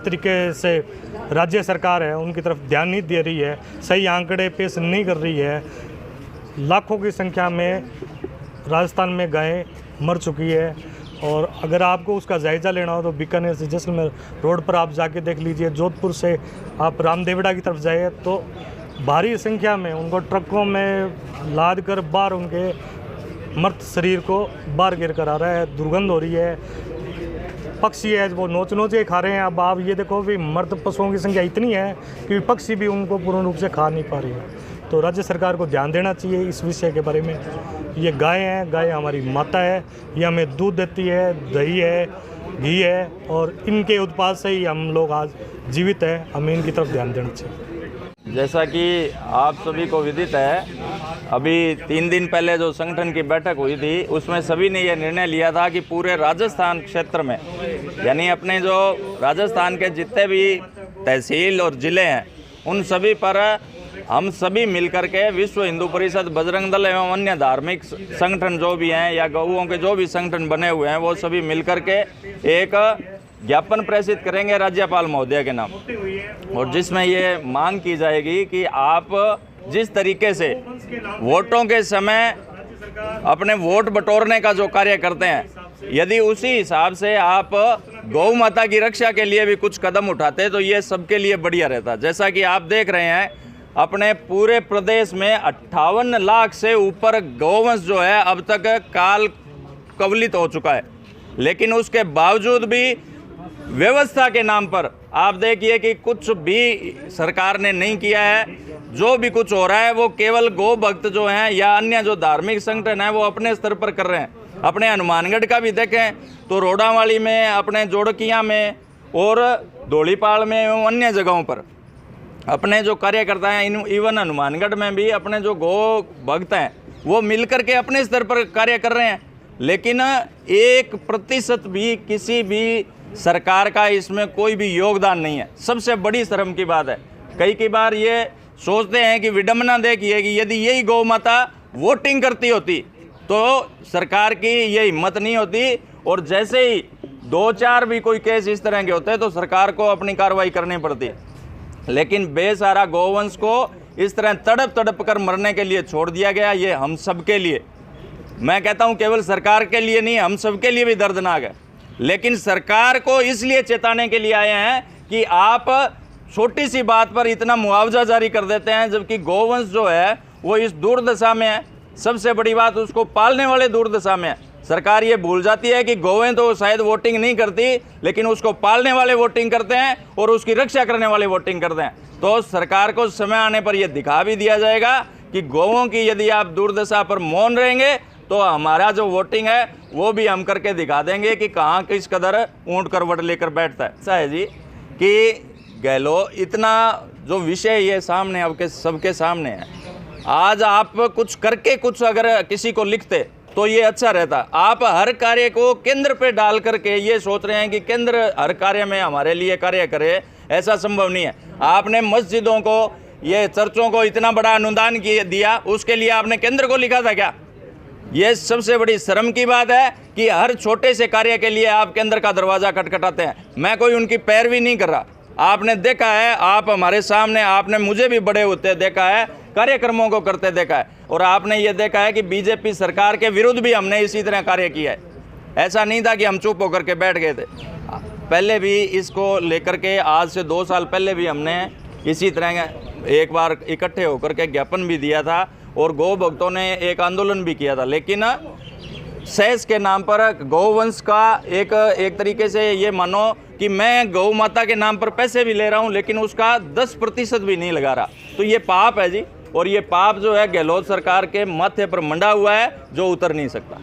तरीके से राज्य सरकार है उनकी तरफ ध्यान नहीं दे रही है, सही आंकड़े पेश नहीं कर रही है। लाखों की संख्या में राजस्थान में गायें मर चुकी है। और अगर आपको उसका जायज़ा लेना हो तो बीकानेर से जैसलमेर रोड पर आप जाके देख लीजिए। जोधपुर से आप रामदेवड़ा की तरफ जाइए तो भारी संख्या में उनको ट्रकों में लाद कर बाहर उनके मृत शरीर को बाहर गिर कर आ रहा है। दुर्गंध हो रही है, पक्षी है वो नोच नोचे खा रहे हैं। अब आप ये देखो भी मृत पशुओं की संख्या इतनी है कि पक्षी भी उनको पूर्ण रूप से खा नहीं पा रही है। तो राज्य सरकार को ध्यान देना चाहिए इस विषय के बारे में। ये गाय है, गाय हमारी माता है, ये हमें दूध देती है, दही है, घी है और इनके उत्पाद से ही हम लोग आज जीवित हैं। हमें इनकी तरफ ध्यान देना चाहिए। जैसा कि आप सभी को विदित है, अभी 3 दिन पहले जो संगठन की बैठक हुई थी उसमें सभी ने यह निर्णय लिया था कि पूरे राजस्थान क्षेत्र में, यानी अपने जो राजस्थान के जितने भी तहसील और ज़िले हैं उन सभी पर हम सभी मिलकर के विश्व हिंदू परिषद, बजरंग दल एवं अन्य धार्मिक संगठन जो भी हैं या गौओं के जो भी संगठन बने हुए हैं वो सभी मिलकर के एक ज्ञापन प्रेषित करेंगे राज्यपाल महोदय के नाम, और जिसमें ये मांग की जाएगी कि आप जिस तरीके से वोटों के समय अपने वोट बटोरने का जो कार्य करते हैं, यदि उसी हिसाब से आप गौ माता की रक्षा के लिए भी कुछ कदम उठाते तो ये सबके लिए बढ़िया रहता। जैसा कि आप देख रहे हैं अपने पूरे प्रदेश में 58 लाख से ऊपर गौवंश जो है अब तक काल कवलित हो चुका है, लेकिन उसके बावजूद भी व्यवस्था के नाम पर आप देखिए कि कुछ भी सरकार ने नहीं किया है। जो भी कुछ हो रहा है वो केवल गौ भक्त जो हैं या अन्य जो धार्मिक संगठन है वो अपने स्तर पर कर रहे हैं। अपने हनुमानगढ़ का भी देखें तो रोडावाली में, अपने जोड़कियाँ में और धोलीपाल में एवं अन्य जगहों पर अपने जो कार्यकर्ता हैं, इवन हनुमानगढ़ में भी अपने जो गौ भक्त हैं वो मिलकर के अपने स्तर पर कार्य कर रहे हैं, लेकिन 1% भी किसी भी सरकार का इसमें कोई भी योगदान नहीं है। सबसे बड़ी शर्म की बात है, कई बार ये सोचते हैं कि विडम्बना देखिए कि यदि यही गौ माता वोटिंग करती होती तो सरकार की ये हिम्मत नहीं होती, और जैसे ही 2-4 भी कोई केस इस तरह के होते तो सरकार को अपनी कार्रवाई करनी पड़ती। लेकिन बेसहारा गौवंश को इस तरह तड़प कर मरने के लिए छोड़ दिया गया। ये हम सब के लिए, मैं कहता हूँ केवल सरकार के लिए नहीं, हम सब के लिए भी दर्दनाक है। लेकिन सरकार को इसलिए चेताने के लिए आए हैं कि आप छोटी सी बात पर इतना मुआवजा जारी कर देते हैं, जबकि गौवंश जो है वो इस दुर्दशा में है। सबसे बड़ी बात, उसको पालने वाले दुर्दशा में है। सरकार ये भूल जाती है कि गौएं तो शायद वोटिंग नहीं करती, लेकिन उसको पालने वाले वोटिंग करते हैं और उसकी रक्षा करने वाले वोटिंग करते हैं। तो सरकार को समय आने पर यह दिखा भी दिया जाएगा कि गौओं की यदि आप दुर्दशा पर मौन रहेंगे तो हमारा जो वोटिंग है वो भी हम करके दिखा देंगे कि कहाँ किस कदर ऊँट करवट लेकर बैठता है। ऐसा है जी कि गहलोत, इतना जो विषय ये सामने आपके सबके सामने है, आज आप कुछ करके कुछ अगर किसी को लिखते तो ये अच्छा रहता। आप हर कार्य को केंद्र पे डाल करके ये सोच रहे हैं कि केंद्र हर कार्य में हमारे लिए कार्य करे, ऐसा संभव नहीं है। आपने मस्जिदों को, ये चर्चों को इतना बड़ा अनुदान दिया, उसके लिए आपने केंद्र को लिखा था क्या? ये सबसे बड़ी शर्म की बात है कि हर छोटे से कार्य के लिए आप केंद्र का दरवाज़ा खटखटाते हैं। मैं कोई उनकी पैरवी नहीं कर रहा, आपने देखा है, आप हमारे सामने, आपने मुझे भी बड़े होते देखा है, कार्यक्रमों को करते देखा है, और आपने ये देखा है कि बीजेपी सरकार के विरुद्ध भी हमने इसी तरह कार्य किया है। ऐसा नहीं था कि हम चुप होकर के बैठ गए थे। पहले भी इसको लेकर के आज से 2 साल पहले भी हमने इसी तरह एक बार इकट्ठे होकर के ज्ञापन भी दिया था और गौ भक्तों ने एक आंदोलन भी किया था। लेकिन सेस के नाम पर गौवंश का एक तरीके से ये मानो कि मैं गौ माता के नाम पर पैसे भी ले रहा हूँ, लेकिन उसका 10% भी नहीं लगा रहा। तो ये पाप है जी, और ये पाप जो है गहलोत सरकार के माथे पर मंडा हुआ है, जो उतर नहीं सकता।